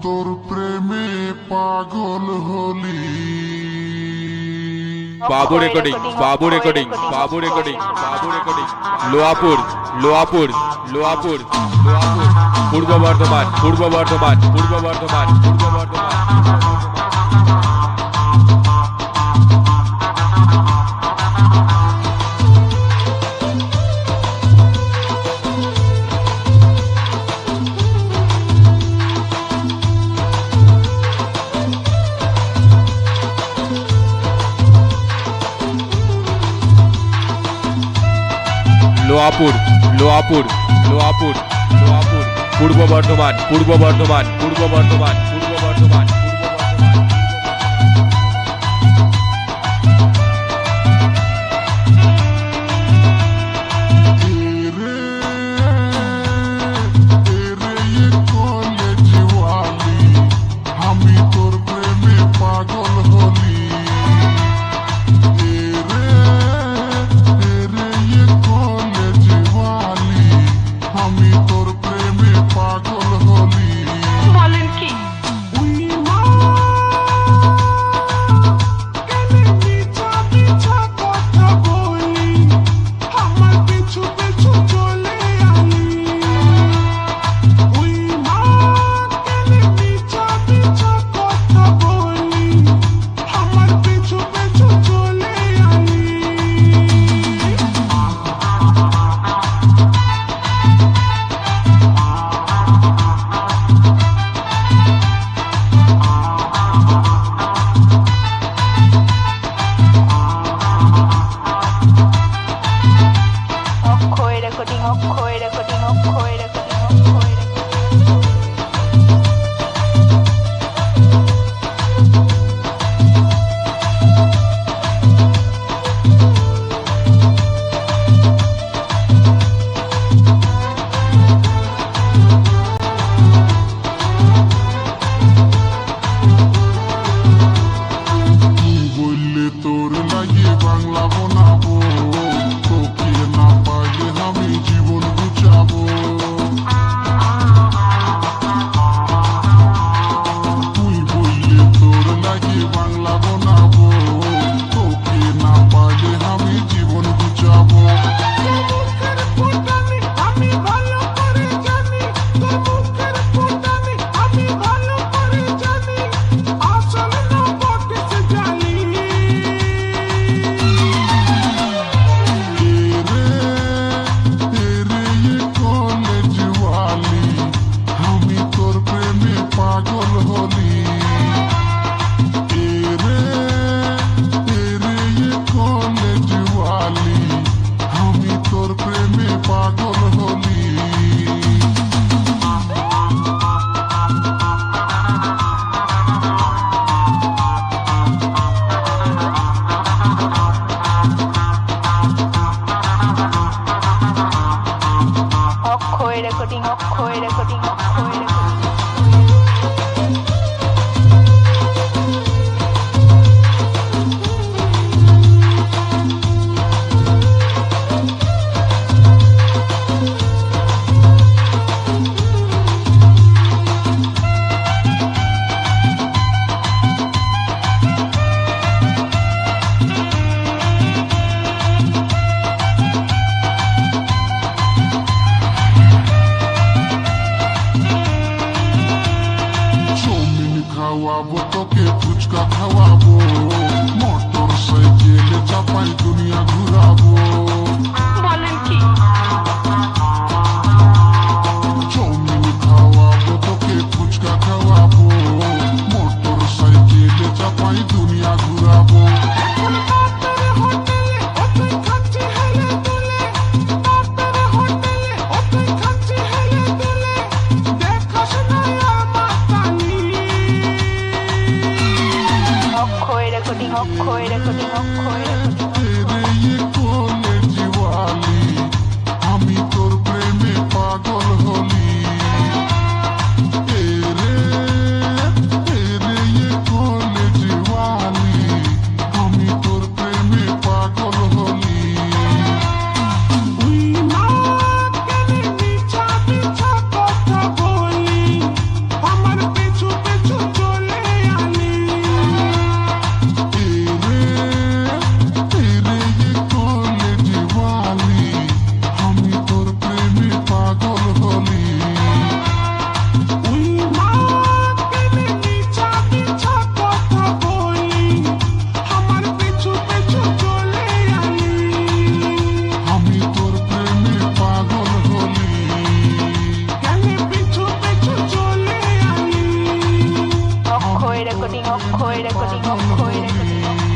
তোর প্রেমে পাগল হলি। বাবু রেকর্ডিং, বাবু রেকর্ডিং, বাবু রেকর্ডিং, বাবু রেকর্ডিং। লোহাপুর, লোহাপুর, লোহাপুর, লোহাপুর, পূর্ব বর্ধমান, পূর্ব বর্ধমান, পূর্ব বর্ধমান, পূর্ব বর্ধমান। লোহাপুর, লোহাপুর, লোহাপুর, লোহাপুর, পূর্ব বর্ধমান, পূর্ব বর্ধমান, পূর্ব বর্ধমান, পূর্ব বর্ধমান, পূর্ব বর্ধমান। আমি তোর প্রেমে পাগল হলি। আমি তোর প্রেমে পাগল হলি। বলেন কি? কথা বলি, আমার পিছু পিছু চলে আলি। ওই মা কেন মিছা মিছা কথা বলি, আমার পিছু পিছু চলে আলি। অক্ষয় রেকর্ডিং, অক্ষয় রেকর্ডিং, অক্ষয় রেকর্ডিং, অক্ষয় রেকর্ডিং। বললে তোর লাগে বাংলা বানাবো, তোকে না পাইলে আমি জীবন গুছাবো। তুই বললে তোর লাগে বাংলা বানাবো, তোকে না পাইলে আমি জীবন গুছাবো। আমি ভালো করে জানি, তোর মুখের ফুটানি আমি ভালো করে জানি, আসল না বটে সে জানি। কলেজ ওয়ালি, আমি তোর প্রেমে পাগল হলি। কলেজ ওয়ালি, আমি তোর প্রেমে পাগল হলি। অক্ষয় রেকর্ডিং, অক্ষয় রেকর্ডিং, অক্ষয় রেকর্ডিং। খাওয়াবো তোকে, ফুচকা খাওয়াবো, মোটর সাইকেলে চাপাই দুনিয়া ঘুরাবো। বলেন কি? চাউমিন খাওয়াবো তোকে, ফুচকা খাওয়াবো, মোটর সাইকেলে চাপাই দুনিয়া ঘুরাবো। অক্ষয় রেকর্ডিং, অক্ষয় রেকর্ডিং, অক্ষয় রেকর্ডিং। কলেজ ওয়ালি, আমি তোর প্রেমে পাগল হলি। কলেজ ওয়ালি, আমি তোর প্রেমে পাগল হলি। কথা বলি, আমার পিছু রেকর্ডিং অক্ষয় রেকর্ডিং